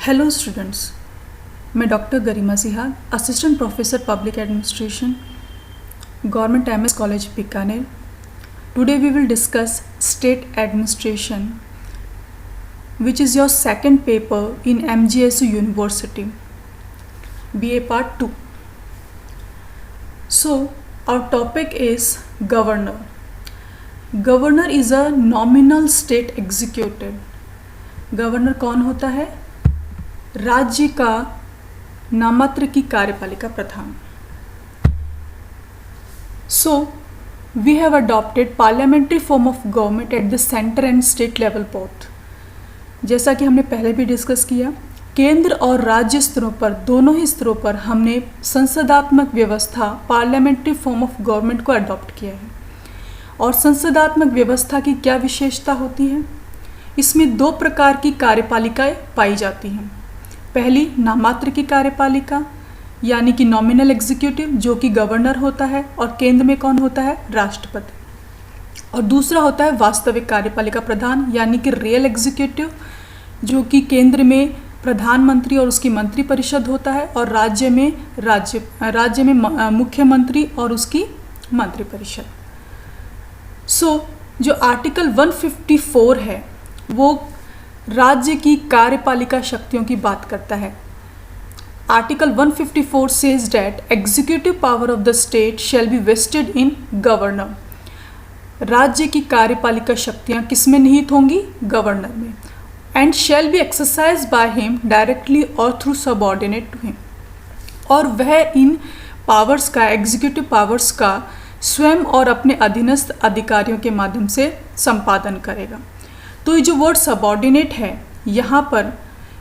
Hello students, मैं doctor Garima Siha, assistant professor public administration, government MS college Bikaner. Today we will discuss state administration, which is your second paper in MGSU University, BA Part 2. So our topic is governor. Governor is a nominal state executive. Governor कौन होता है? राज्य का नाममात्र की कार्यपालिका प्रधान. So we have adopted parliamentary form of government at the center and state level both. जैसा कि हमने पहले भी डिस्कस किया, केंद्र और राज्य स्तरों पर, दोनों ही स्तरों पर हमने संसदात्मक व्यवस्था पार्लियामेंट्री फॉर्म ऑफ गवर्नमेंट को अडॉप्ट किया है. और संसदात्मक व्यवस्था की क्या विशेषता होती है? इसमें दो प्रकार की कार्यपालिकाएं पाई जाती हैं. पहली नाममात्र की कार्यपालिका यानी कि नॉमिनल एग्जीक्यूटिव, जो कि गवर्नर होता है और केंद्र में कौन होता है? राष्ट्रपति. और दूसरा होता है वास्तविक कार्यपालिका प्रधान यानी कि रियल एग्जीक्यूटिव, जो कि केंद्र में प्रधानमंत्री और उसकी मंत्री परिषद होता है और राज्य में मुख्यमंत्री और उसकी मंत्री परिषद. जो आर्टिकल 154 है वो राज्य की कार्यपालिका शक्तियों की बात करता है. Article 154 says that executive power of the state shall be vested in governor. राज्य की कार्यपालिका शक्तियाँ किस में निहित होंगी? गवर्नर में. And shall be exercised by him directly or through subordinate to him. और वह इन पावर्स का, एग्जीक्यूटिव पावर्स का स्वयं और अपने अधीनस्थ अधिकारियों के माध्यम से संपादन करेगा. तो ये जो वर्ड सबॉर्डिनेट है, यहाँ पर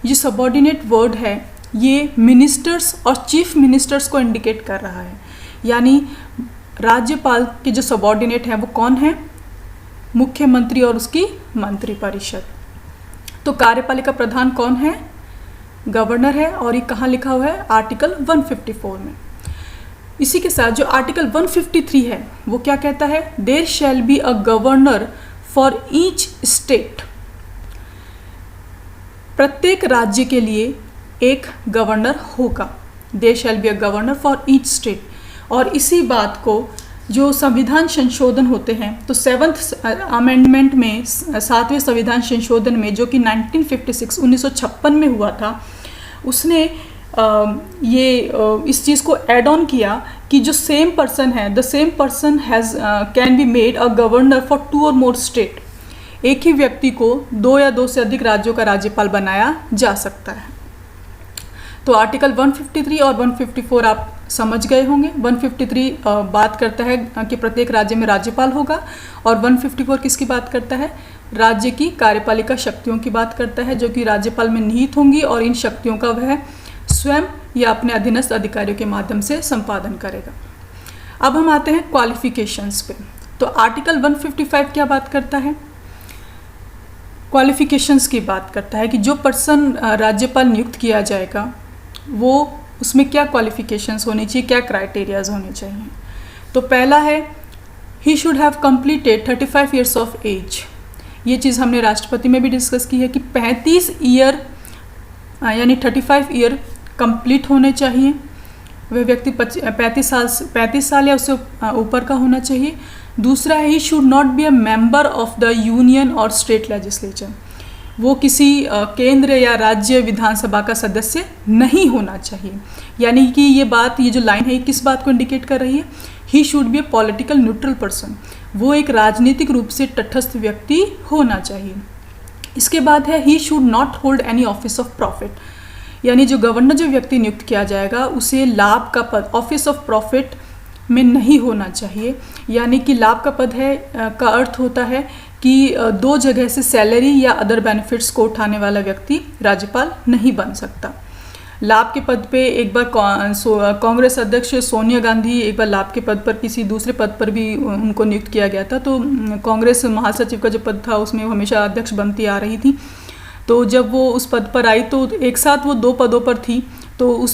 ये सबॉर्डिनेट वर्ड है, ये मिनिस्टर्स और चीफ मिनिस्टर्स को इंडिकेट कर रहा है. यानी राज्यपाल के जो सबॉर्डिनेट हैं वो कौन है? मुख्यमंत्री और उसकी मंत्री परिषद. तो कार्यपालिका प्रधान कौन है? गवर्नर है. और ये कहाँ लिखा हुआ है? आर्टिकल 154 में. इसी के साथ जो आर्टिकल 153 है वो क्या कहता है? There shall be a governor for each state. प्रत्येक राज्य के लिए एक गवर्नर होगा. There shall be a governor for each state. और इसी बात को जो संविधान संशोधन होते हैं, तो 7th अमेंडमेंट में, 7वें संविधान संशोधन में, जो कि 1956 में हुआ था, उसने इस चीज़ को ऐड ऑन किया कि जो सेम पर्सन है, the same person has can be made a governor for 2 और मोर स्टेट. एक ही व्यक्ति को 2 या 2 से अधिक राज्यों का राज्यपाल बनाया जा सकता है. तो आर्टिकल 153 और 154 आप समझ गए होंगे. 153 बात करता है कि प्रत्येक राज्य में राज्यपाल होगा, और 154 किसकी बात करता है? राज्य की कार्यपालिका शक्तियों की बात करता है, जो कि राज्यपाल में निहित होंगी और इन शक्तियों का वह स्वयं या अपने अधीनस्थ अधिकारियों के माध्यम से संपादन करेगा. अब हम आते हैं क्वालिफिकेशंस पे. तो आर्टिकल 155 क्या बात करता है? क्वालिफिकेशंस की बात करता है कि जो पर्सन राज्यपाल नियुक्त किया जाएगा वो, उसमें क्या क्वालिफिकेशंस होनी चाहिए, क्या क्राइटेरियाज होने चाहिए. तो पहला है, he should have completed 35 years of age. ये चीज़ हमने राष्ट्रपति में भी डिस्कस की है कि 35 ईयर यानी 35 ईयर कंप्लीट होने चाहिए. वह व्यक्ति 35 साल या उससे ऊपर का होना चाहिए. दूसरा है, he should not be a member of the union और स्टेट लेजिस्लेचर. वो किसी केंद्र या राज्य विधानसभा का सदस्य नहीं होना चाहिए. यानी कि ये जो लाइन है, ये किस बात को इंडिकेट कर रही है? He should be a political neutral person. वो एक राजनीतिक रूप से तटस्थ व्यक्ति होना चाहिए. इसके बाद है, he should not hold any office of profit. यानी जो गवर्नर जो व्यक्ति नियुक्त किया जाएगा उसे लाभ का पद, ऑफिस ऑफ प्रॉफिट में नहीं होना चाहिए. यानी कि लाभ का पद है का अर्थ होता है कि 2 जगह से सैलरी या अदर बेनिफिट्स को उठाने वाला व्यक्ति राज्यपाल नहीं बन सकता. लाभ के पद पे एक बार कांग्रेस अध्यक्ष सोनिया गांधी एक बार लाभ के पद पर किसी दूसरे पद पर भी उनको नियुक्त किया गया था. तो कांग्रेस महासचिव का जो पद था उसमें वो हमेशा अध्यक्ष बनती आ रही थी. तो जब वो उस पद पर आई तो एक साथ वो 2 पदों पर थी, तो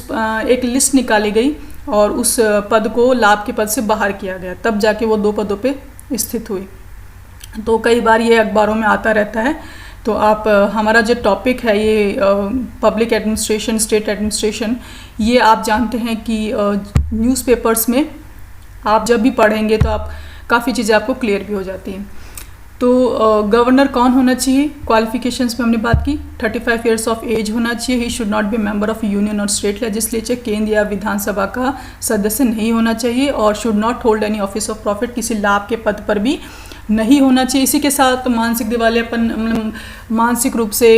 एक लिस्ट निकाली गई और उस पद को लाभ के पद से बाहर किया गया, तब जाके वो 2 पदों पे स्थित हुई. तो कई बार ये अखबारों में आता रहता है तो आप हमारा जो टॉपिक है ये पब्लिक एडमिनिस्ट्रेशन, स्टेट एडमिनिस्ट्रेशन, ये आप जानते हैं कि न्यूज़पेपर्स में आप जब भी पढ़ेंगे तो आप काफ़ी चीज़ें आपको क्लियर भी हो जाती हैं। तो गवर्नर कौन होना चाहिए? क्वालिफिकेशंस में हमने बात की, 35 ईयर्स ऑफ एज होना चाहिए। He should not be member of union और स्टेट लेजिस्लेचर, केंद्र या विधानसभा का सदस्य नहीं होना चाहिए, और should not hold any office of profit, किसी लाभ के पद पर भी नहीं होना चाहिए। इसी के साथ मानसिक दिवालियापन, मानसिक रूप से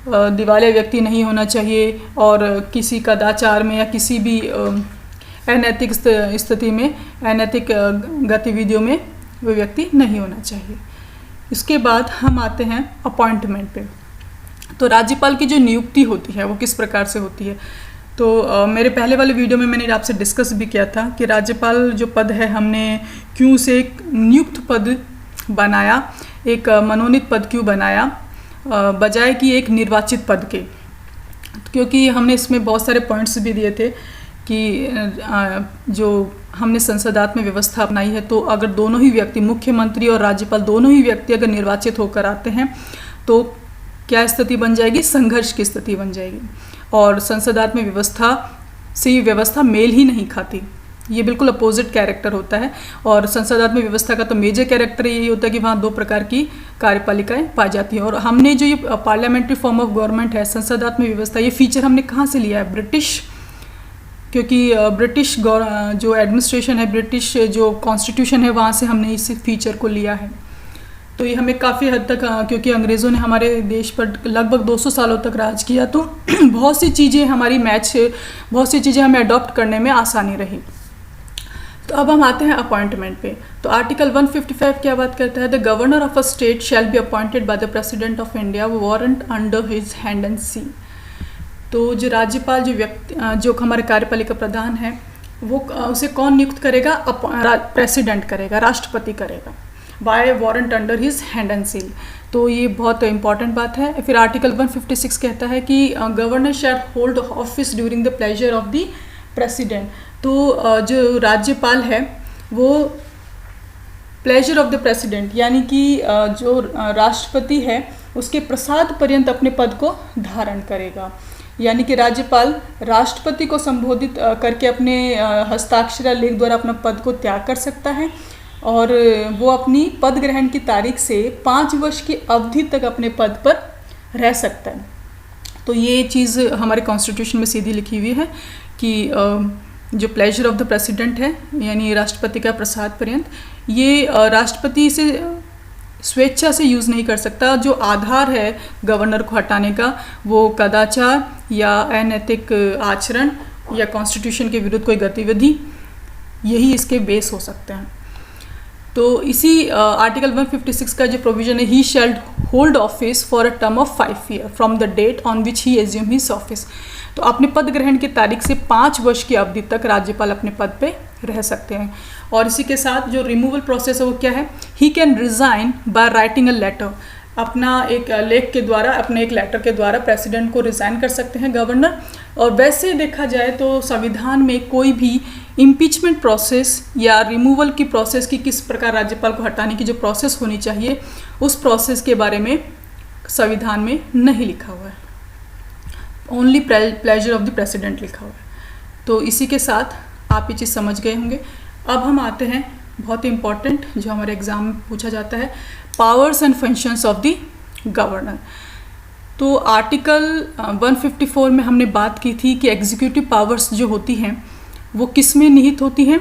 दिवालिया व्यक्ति नहीं होना चाहिए, और किसी कदाचार में या किसी भी अनैतिक स्थिति में, अनैतिक गतिविधियों में वो व्यक्ति नहीं होना चाहिए। इसके बाद हम आते हैं अपॉइंटमेंट पे। तो राज्यपाल की जो नियुक्ति होती है वो किस प्रकार से होती है? तो मेरे पहले वाले वीडियो में मैंने आपसे डिस्कस भी किया था कि राज्यपाल जो पद है हमने क्यों से एक नियुक्त पद बनाया, एक मनोनीत पद क्यों बनाया बजाय कि एक निर्वाचित पद के, क्योंकि हमने इसमें बहुत सारे पॉइंट्स भी दिए थे कि जो हमने संसदात्मक व्यवस्था अपनाई है, तो अगर दोनों ही व्यक्ति, मुख्यमंत्री और राज्यपाल दोनों ही व्यक्ति अगर निर्वाचित होकर आते हैं तो क्या स्थिति बन जाएगी? संघर्ष की स्थिति बन जाएगी, और संसदात्मक व्यवस्था से ये व्यवस्था मेल ही नहीं खाती। ये बिल्कुल अपोजिट कैरेक्टर होता है, और संसदात्मक व्यवस्था का तो मेजर कैरेक्टर यही होता है कि वहाँ दो प्रकार की कार्यपालिकाएं पाई जाती हैं। और हमने जो ये पार्लियामेंट्री फॉर्म ऑफ गवर्नमेंट है, संसदात्मक व्यवस्था, ये फीचर हमने कहाँ से लिया है? ब्रिटिश, क्योंकि ब्रिटिश जो एडमिनिस्ट्रेशन है, ब्रिटिश जो कॉन्स्टिट्यूशन है, वहाँ से हमने इस फीचर को लिया है। तो ये हमें काफ़ी हद तक, क्योंकि अंग्रेज़ों ने हमारे देश पर लगभग 200 सालों तक राज किया, तो बहुत सी चीज़ें हमारी बहुत सी चीज़ें हमें अडॉप्ट करने में आसानी रही। तो अब हम आते हैं अपॉइंटमेंट पे। तो आर्टिकल 155 क्या बात करता है? The governor of a state shall be appointed by the president of India warrant under his hand and seal. तो जो राज्यपाल, जो व्यक्ति, जो हमारे कार्यपालिका प्रधान है, वो उसे कौन नियुक्त करेगा? प्रेसिडेंट करेगा, राष्ट्रपति करेगा, by warrant under his hand and seal. तो ये बहुत इंपॉर्टेंट बात है। फिर आर्टिकल 156 कहता है कि governor shell hold office during the pleasure of the president. तो जो राज्यपाल है वो प्लेजर ऑफ द प्रेसिडेंट, यानी कि जो राष्ट्रपति है उसके प्रसाद पर्यंत अपने पद को धारण करेगा। यानी कि राज्यपाल राष्ट्रपति को संबोधित करके अपने हस्ताक्षर लेख द्वारा अपना पद को त्याग कर सकता है, और वो अपनी पद ग्रहण की तारीख से 5 वर्ष की अवधि तक अपने पद पर रह सकता है। तो ये चीज़ हमारे कॉन्स्टिट्यूशन में सीधी लिखी हुई है कि जो प्लेजर ऑफ द प्रेसिडेंट है, यानी राष्ट्रपति का प्रसाद पर्यंत, ये राष्ट्रपति से स्वेच्छा से यूज़ नहीं कर सकता। जो आधार है गवर्नर को हटाने का, वो कदाचार या अनैतिक आचरण या कॉन्स्टिट्यूशन के विरुद्ध कोई गतिविधि, यही इसके बेस हो सकते हैं। तो इसी आर्टिकल 156 का जो प्रोविजन है, he shall hold office for a term of 5 year from the date on which he assume his office. तो अपने पद ग्रहण की तारीख से 5 वर्ष की अवधि तक राज्यपाल अपने पद पे रह सकते हैं। और इसी के साथ जो रिमूवल प्रोसेस है वो क्या है? He can resign by writing a letter. अपना एक लेख के द्वारा, अपने एक लेटर के द्वारा प्रेसिडेंट को रिज़ाइन कर सकते हैं गवर्नर। और वैसे देखा जाए तो संविधान में कोई भी इम्पीचमेंट प्रोसेस या रिमूवल की प्रोसेस की, किस प्रकार राज्यपाल को हटाने की जो प्रोसेस होनी चाहिए, उस प्रोसेस के बारे में संविधान में नहीं लिखा हुआ है। Only pleasure of the president लिखा हुआ है। तो इसी के साथ आप ये चीज़ समझ गए होंगे। अब हम आते हैं बहुत ही इम्पॉर्टेंट, जो हमारे एग्जाम में पूछा जाता है, powers and functions of the governor. तो आर्टिकल 154 में हमने बात की थी कि एग्जीक्यूटिव पावर्स जो होती हैं वो किस में निहित होती हैं?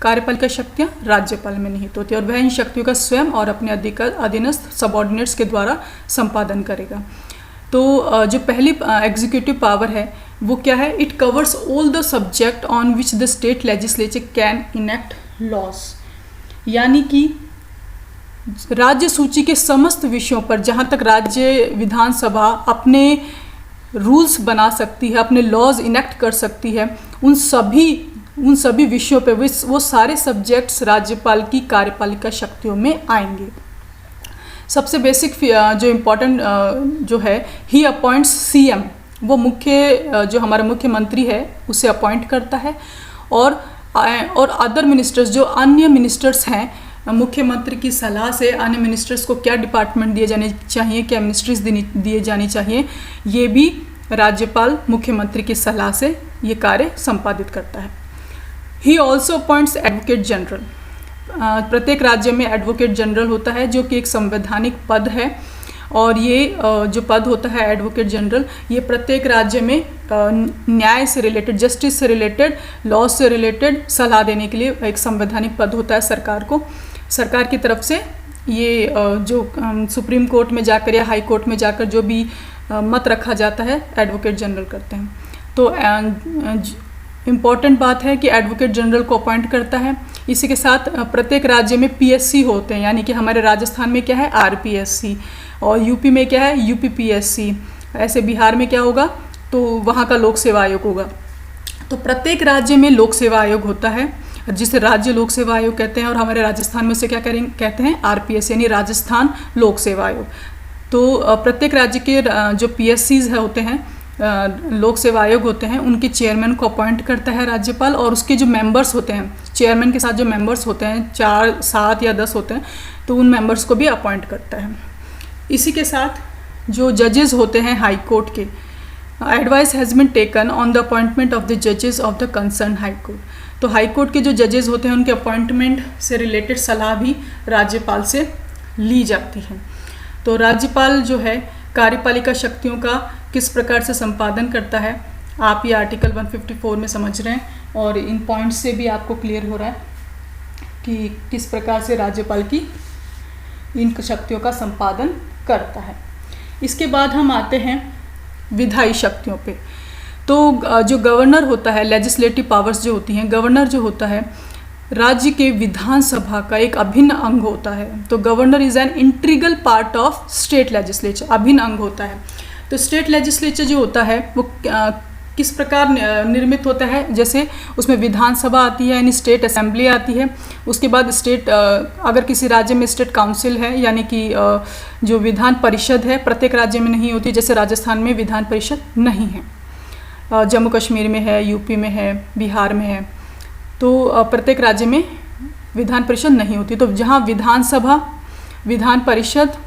कार्यपालिका शक्तियाँ राज्यपाल में निहित होती है, और वह इन शक्तियों का स्वयं और अपने अधीनस्थ सबऑर्डिनेट्स के द्वारा संपादन करेगा। तो जो पहली एग्जीक्यूटिव पावर है वो क्या है? It covers all the subject on which the state legislature can enact laws. यानी कि राज्य सूची के समस्त विषयों पर जहाँ तक राज्य विधानसभा अपने रूल्स बना सकती है, अपने लॉज इनेक्ट कर सकती है, उन सभी विषयों पे वो सारे सब्जेक्ट्स राज्यपाल की कार्यपालिका शक्तियों में आएंगे। सबसे बेसिक जो इम्पोर्टेंट जो है, ही अपॉइंट्स सीएम, वो जो हमारा मुख्यमंत्री है उसे अपॉइंट करता है, और अदर मिनिस्टर्स, जो अन्य मिनिस्टर्स हैं मुख्यमंत्री की सलाह से अन्य मिनिस्टर्स को क्या डिपार्टमेंट दिए जाने चाहिए, क्या मिनिस्ट्रीज दिए जानी चाहिए, ये भी राज्यपाल मुख्यमंत्री की सलाह से ये कार्य संपादित करता है। He also appoints advocate general. प्रत्येक राज्य में एडवोकेट जनरल होता है जो कि एक संवैधानिक पद है, और ये जो पद होता है एडवोकेट जनरल, ये प्रत्येक राज्य में न्याय से रिलेटेड, जस्टिस से रिलेटेड, लॉ से रिलेटेड सलाह देने के लिए एक संवैधानिक पद होता है सरकार को। सरकार की तरफ से ये जो सुप्रीम कोर्ट में जाकर या हाई कोर्ट में जाकर जो भी मत रखा जाता है एडवोकेट जनरल करते हैं। तो इम्पॉर्टेंट बात है कि एडवोकेट जनरल को अपॉइंट करता है। इसी के साथ प्रत्येक राज्य में पीएससी होते हैं, यानी कि हमारे राजस्थान में क्या है आरपीएससी, और यूपी में क्या है यूपीपीएससी, ऐसे बिहार में क्या होगा तो वहाँ का लोक सेवा आयोग होगा। तो प्रत्येक राज्य में लोक सेवा आयोग होता है जिसे राज्य लोक सेवा आयोग कहते हैं, और हमारे राजस्थान में उसे क्या कहते हैं आरपीएस यानी राजस्थान लोक सेवा आयोग। तो प्रत्येक राज्य के जो पीएससीज होते हैं, लोक सेवा आयोग होते हैं, उनके चेयरमैन को अपॉइंट करता है राज्यपाल, और उसके जो मेंबर्स होते हैं, चेयरमैन के साथ जो मेंबर्स होते हैं 4, 7 या 10 होते हैं, तो उन मेंबर्स को भी अपॉइंट करता है। इसी के साथ जो जजेस होते हैं हाई कोर्ट के, advice has been taken on the appointment of the जजेस of the concern high court. तो हाई कोर्ट के जो जजेस होते हैं उनके अपॉइंटमेंट से रिलेटेड सलाह भी राज्यपाल से ली जाती है। तो राज्यपाल जो है कार्यपालिका शक्तियों का किस प्रकार से संपादन करता है, आप ये आर्टिकल 154 में समझ रहे हैं, और इन पॉइंट्स से भी आपको क्लियर हो रहा है कि किस प्रकार से राज्यपाल की इन शक्तियों का संपादन करता है। इसके बाद हम आते हैं विधायी शक्तियों पे। तो जो गवर्नर होता है, लेजिस्लेटिव पावर्स जो होती हैं, गवर्नर जो होता है राज्य के विधानसभा का एक अभिन्न अंग होता है। तो governor is an integral part of state legislature, अभिन्न अंग होता है। तो स्टेट लेजिस्लेचर जो होता है वो किस प्रकार निर्मित होता है, जैसे उसमें विधानसभा आती है यानी स्टेट असेंबली आती है, उसके बाद स्टेट अगर किसी राज्य में स्टेट काउंसिल है यानी कि जो विधान परिषद है, प्रत्येक राज्य में नहीं होती, जैसे राजस्थान में विधान परिषद नहीं है, जम्मू कश्मीर में है, यूपी में है, बिहार में है, तो प्रत्येक राज्य में विधान परिषद नहीं होती। तो जहाँ विधानसभा, विधान परिषद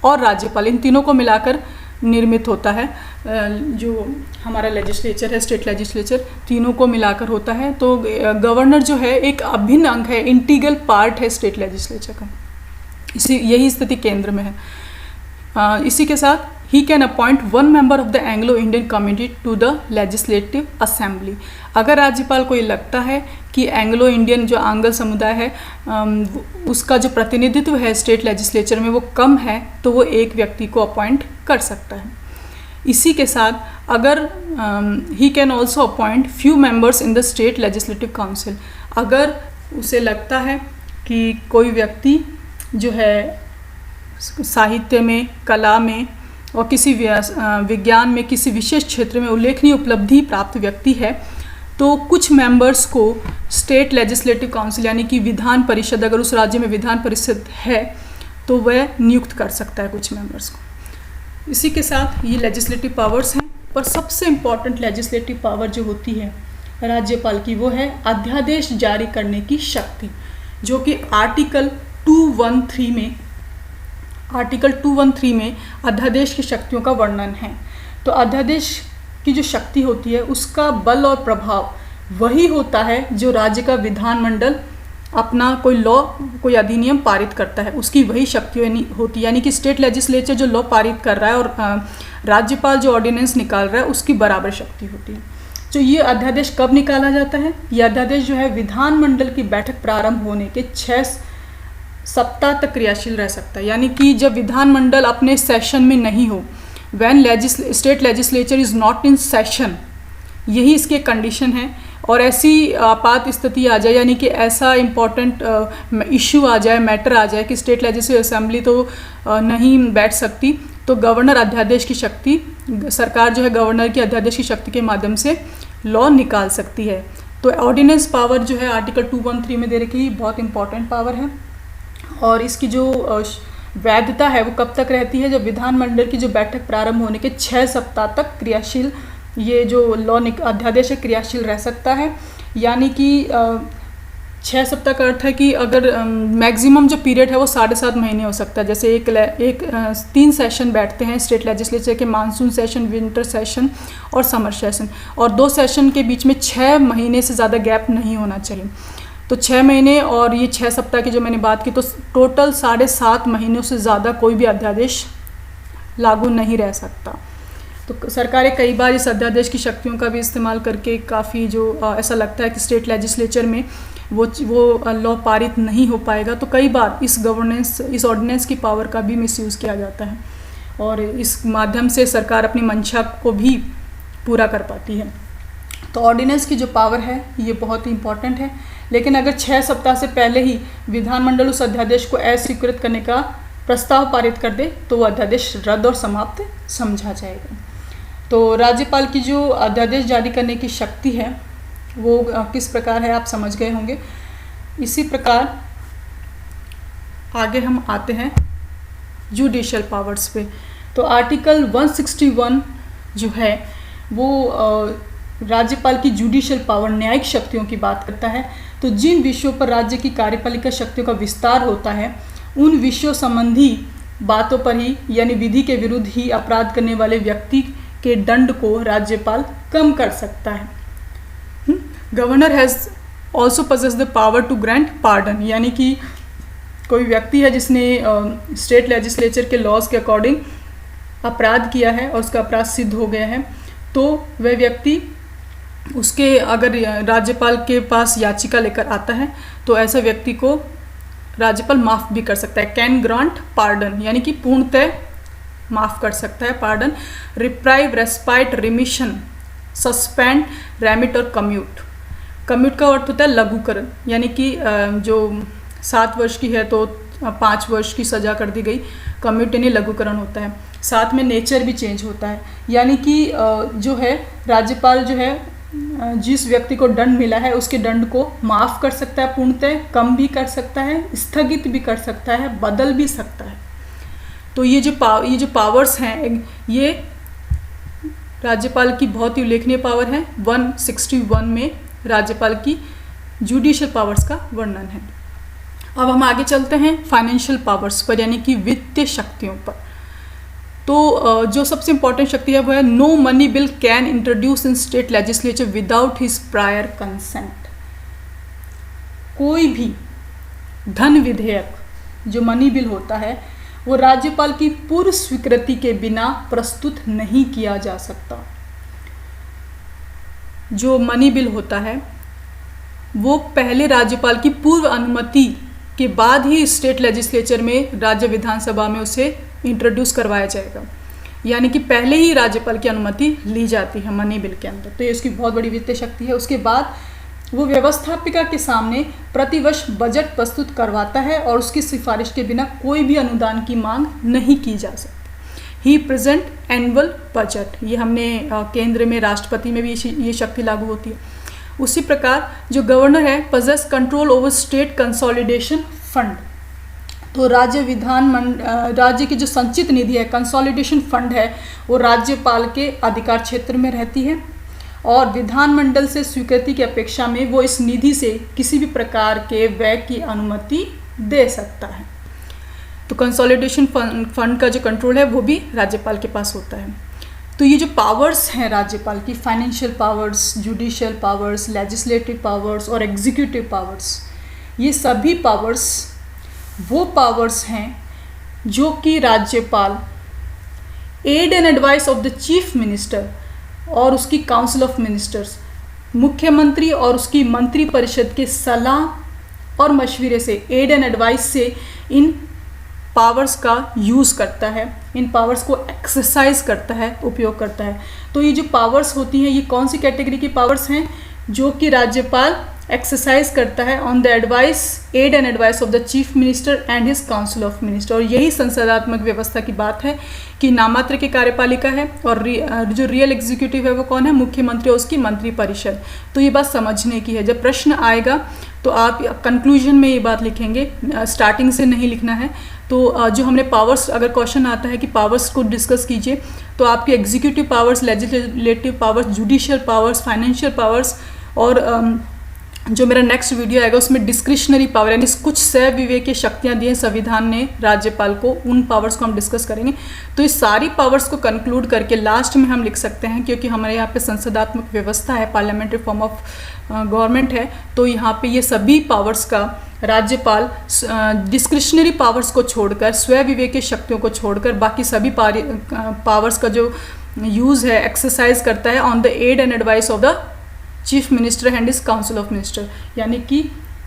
और राज्यपाल, इन तीनों को मिलाकर निर्मित होता है जो हमारा लेजिस्लेचर है, स्टेट लेजिस्लेचर, तीनों को मिलाकर होता है। तो गवर्नर जो है एक अभिन्न अंग है, इंटीग्रल पार्ट है स्टेट लेजिस्लेचर का। यही स्थिति केंद्र में है। इसी के साथ he can appoint 1 member of the Anglo Indian community to the legislative assembly. अगर राज्यपाल को ये लगता है कि एंग्लो इंडियन जो आंग्ल समुदाय है उसका जो प्रतिनिधित्व है स्टेट लेजिस्लेचर में वो कम है, तो वो एक व्यक्ति को अपॉइंट कर सकता है। इसी के साथ अगर he can also appoint few members in the state legislative council. अगर उसे लगता है कि कोई व्यक्ति जो है साहित्य में, कला में और किसी विज्ञान में किसी विशेष क्षेत्र में उल्लेखनीय उपलब्धि प्राप्त व्यक्ति है, तो कुछ मेंबर्स को स्टेट लेजिस्लेटिव काउंसिल यानी कि विधान परिषद, अगर उस राज्य में विधान परिषद है तो वह नियुक्त कर सकता है कुछ मेंबर्स को। इसी के साथ ये लेजिस्लेटिव पावर्स हैं, पर सबसे इम्पॉर्टेंट लेजिस्लेटिव पावर जो होती है राज्यपाल की वो है अध्यादेश जारी करने की शक्ति, जो कि आर्टिकल 213 में अध्यादेश की शक्तियों का वर्णन है। तो अध्यादेश की जो शक्ति होती है उसका बल और प्रभाव वही होता है जो राज्य का विधानमंडल अपना कोई लॉ, कोई अधिनियम पारित करता है, उसकी वही शक्ति होती है। यानी कि स्टेट लेजिस्लेचर जो लॉ पारित कर रहा है और राज्यपाल जो ऑर्डिनेंस निकाल रहा है उसकी बराबर शक्ति होती है। तो ये अध्यादेश कब निकाला जाता है? ये अध्यादेश जो है विधानमंडल की बैठक प्रारंभ होने के 6 सप्ताह तक क्रियाशील रह सकता है। यानी कि जब विधानमंडल अपने सेशन में नहीं हो, when state legislature is not in session, यही इसके कंडीशन है। और ऐसी आपात स्थिति आ जाए, यानी कि ऐसा इम्पॉर्टेंट इशू आ जाए, मैटर आ जाए कि स्टेट लेजिस्लेटिव असेंबली तो नहीं बैठ सकती, तो गवर्नर अध्यादेश की शक्ति, सरकार जो है गवर्नर की अध्यादेश की शक्ति के माध्यम से लॉ निकाल सकती है। तो ऑर्डिनेंस पावर जो है आर्टिकल 213 में दे रखी, बहुत इंपॉर्टेंट पावर है। और इसकी जो वैधता है वो कब तक रहती है? जब विधानमंडल की जो बैठक प्रारंभ होने के 6 सप्ताह तक क्रियाशील ये जो लॉ अध्यादेश है क्रियाशील रह सकता है। यानी कि 6 सप्ताह का अर्थ है कि अगर मैक्सिमम जो पीरियड है वो 7.5 महीने हो सकता है। जैसे 3 सेशन बैठते हैं स्टेट लेजिस्लेचर के, मानसून सेशन, विंटर सेशन और समर सेशन, और 2 सेशन के बीच में 6 महीने से ज़्यादा गैप नहीं होना चाहिए। तो 6 महीने और ये 6 सप्ताह की जो मैंने बात की, तो टोटल 7.5 महीनों से ज़्यादा कोई भी अध्यादेश लागू नहीं रह सकता। तो सरकारें कई बार इस अध्यादेश की शक्तियों का भी इस्तेमाल करके काफ़ी जो ऐसा लगता है कि स्टेट लेजिस्लेचर में वो लॉ पारित नहीं हो पाएगा, तो कई बार इस ऑर्डिनेंस की पावर का भी मिसयूज़ किया जाता है और इस माध्यम से सरकार अपनी मंशा को भी पूरा कर पाती है। तो ऑर्डिनेंस की जो पावर है ये बहुत ही इम्पॉर्टेंट है, लेकिन अगर 6 सप्ताह से पहले ही विधानमंडल उस अध्यादेश को अस्वीकृत करने का प्रस्ताव पारित कर दे तो वो अध्यादेश रद्द और समाप्त समझा जाएगा। तो राज्यपाल की जो अध्यादेश जारी करने की शक्ति है वो किस प्रकार है आप समझ गए होंगे। इसी प्रकार आगे हम आते हैं जुडिशियल पावर्स पे। तो आर्टिकल 161 जो है वो राज्यपाल की जुडिशियल पावर, न्यायिक शक्तियों की बात करता है। तो जिन विषयों पर राज्य की कार्यपालिका शक्तियों का विस्तार होता है उन विषयों संबंधी बातों पर ही, यानी विधि के विरुद्ध ही अपराध करने वाले व्यक्ति के दंड को राज्यपाल कम कर सकता है। Governor has also possess the power to grant pardon, यानी कि कोई व्यक्ति है जिसने स्टेट लेजिस्लेचर के लॉज के अकॉर्डिंग अपराध किया है और उसका अपराध सिद्ध हो गया है, तो वह व्यक्ति उसके अगर राज्यपाल के पास याचिका लेकर आता है तो ऐसे व्यक्ति को राज्यपाल माफ़ भी कर सकता है। कैन ग्रांट पार्डन, यानी कि पूर्णतः माफ़ कर सकता है pardon. Reprieve, respite, remission, suspend, remit और कम्यूट। कम्यूट का अर्थ होता है लघुकरण, यानी कि जो 7 वर्ष की है तो 5 वर्ष की सज़ा कर दी गई। कम्यूट यानी लघुकरण होता है। साथ में नेचर भी चेंज होता है, यानी कि जो है राज्यपाल जो है जिस व्यक्ति को दंड मिला है उसके दंड को माफ़ कर सकता है, पूर्णतः कम भी कर सकता है, स्थगित भी कर सकता है, बदल भी सकता है। तो ये जो पावर्स हैं ये राज्यपाल की बहुत ही उल्लेखनीय पावर है। 161 में राज्यपाल की जुडिशियल पावर्स का वर्णन है। अब हम आगे चलते हैं फाइनेंशियल पावर्स पर, यानी कि वित्तीय शक्तियों पर। तो जो सबसे इम्पॉर्टेंट शक्ति है वो है no money bill can introduce in state legislature without his prior consent. कोई भी धन विधेयक जो मनी बिल होता है वो राज्यपाल की पूर्व स्वीकृति के बिना प्रस्तुत नहीं किया जा सकता। जो मनी बिल होता है वो पहले राज्यपाल की पूर्व अनुमति के बाद ही स्टेट लेजिस्लेचर में, राज्य विधानसभा में उसे इंट्रोड्यूस करवाया जाएगा, यानी कि पहले ही राज्यपाल की अनुमति ली जाती है मनी बिल के अंदर। तो ये उसकी बहुत बड़ी वित्तीय शक्ति है। उसके बाद वो व्यवस्थापिका के सामने प्रतिवर्ष बजट प्रस्तुत करवाता है और उसकी सिफारिश के बिना कोई भी अनुदान की मांग नहीं की जा सकती। ही प्रेजेंट एनुअल बजट, ये हमने केंद्र में राष्ट्रपति में भी ये शक्ति लागू होती है। उसी प्रकार जो गवर्नर है possess control over state consolidation fund. तो राज्य की जो संचित निधि है, कंसोलिडेशन फंड है, वो राज्यपाल के अधिकार क्षेत्र में रहती है और विधानमंडल से स्वीकृति की अपेक्षा में वो इस निधि से किसी भी प्रकार के व्यय की अनुमति दे सकता है। तो कंसोलिडेशन फंड का जो कंट्रोल है वो भी राज्यपाल के पास होता है। तो ये जो पावर्स हैं राज्यपाल की, financial powers, judicial powers, legislative powers और एग्जीक्यूटिव पावर्स, ये सभी पावर्स वो पावर्स हैं जो कि राज्यपाल aid and advice of the chief minister और उसकी काउंसिल ऑफ मिनिस्टर्स, मुख्यमंत्री और उसकी मंत्री परिषद के सलाह और मशवरे से, एड एंड एडवाइस से इन पावर्स का यूज़ करता है, इन पावर्स को एक्सरसाइज करता है, उपयोग करता है। तो ये जो पावर्स होती हैं ये कौन सी कैटेगरी की पावर्स हैं? जो कि राज्यपाल एक्सरसाइज करता है on the advice, aid and advice of the chief minister and his council of minister. और यही संसदात्मक व्यवस्था की बात है कि नामात्र की कार्यपालिका है और जो रियल एग्जीक्यूटिव है वो कौन है? मुख्यमंत्री और उसकी मंत्री परिषद। तो ये बात समझने की है। जब प्रश्न आएगा तो आप कंक्लूजन में ये बात लिखेंगे, स्टार्टिंग से नहीं लिखना है। तो जो हमने पावर्स, अगर क्वेश्चन आता है कि पावर्स को डिस्कस कीजिए, तो आपके executive powers, legislative powers, judicial powers, financial powers और जो मेरा नेक्स्ट वीडियो आएगा उसमें डिस्क्रिशनरी पावर यानी कुछ स्वविवेकीय शक्तियाँ दी हैं संविधान ने राज्यपाल को, उन पावर्स को हम डिस्कस करेंगे। तो इस सारी पावर्स को कंक्लूड करके लास्ट में हम लिख सकते हैं, क्योंकि हमारे यहाँ पे संसदात्मक व्यवस्था है, पार्लियामेंट्री फॉर्म ऑफ गवर्नमेंट है, तो यहाँ पे ये सभी पावर्स का राज्यपाल डिस्क्रिशनरी पावर्स को छोड़कर, स्वविवेकीय शक्तियों को छोड़कर बाकी सभी पावर्स का जो यूज़ है, एक्सरसाइज करता है on the aid and advice of the chief minister and his council of minister, यानी कि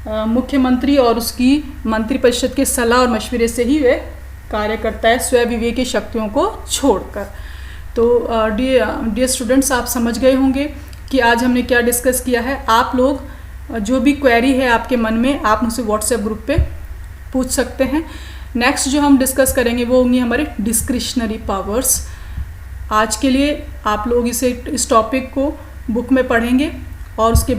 मुख्यमंत्री और उसकी मंत्रिपरिषद के सलाह और मशवरे से ही वह कार्य करता है स्वविवेकीय शक्तियों को छोड़कर। तो डियर स्टूडेंट्स, आप समझ गए होंगे कि आज हमने क्या डिस्कस किया है। आप लोग जो भी क्वेरी है आपके मन में, आप मुझसे व्हाट्सएप ग्रुप पे पूछ सकते हैं। नेक्स्ट जो हम डिस्कस करेंगे वो होंगी हमारे डिस्क्रिशनरी पावर्स। आज के लिए आप लोग इस टॉपिक को बुक में पढ़ेंगे और उसके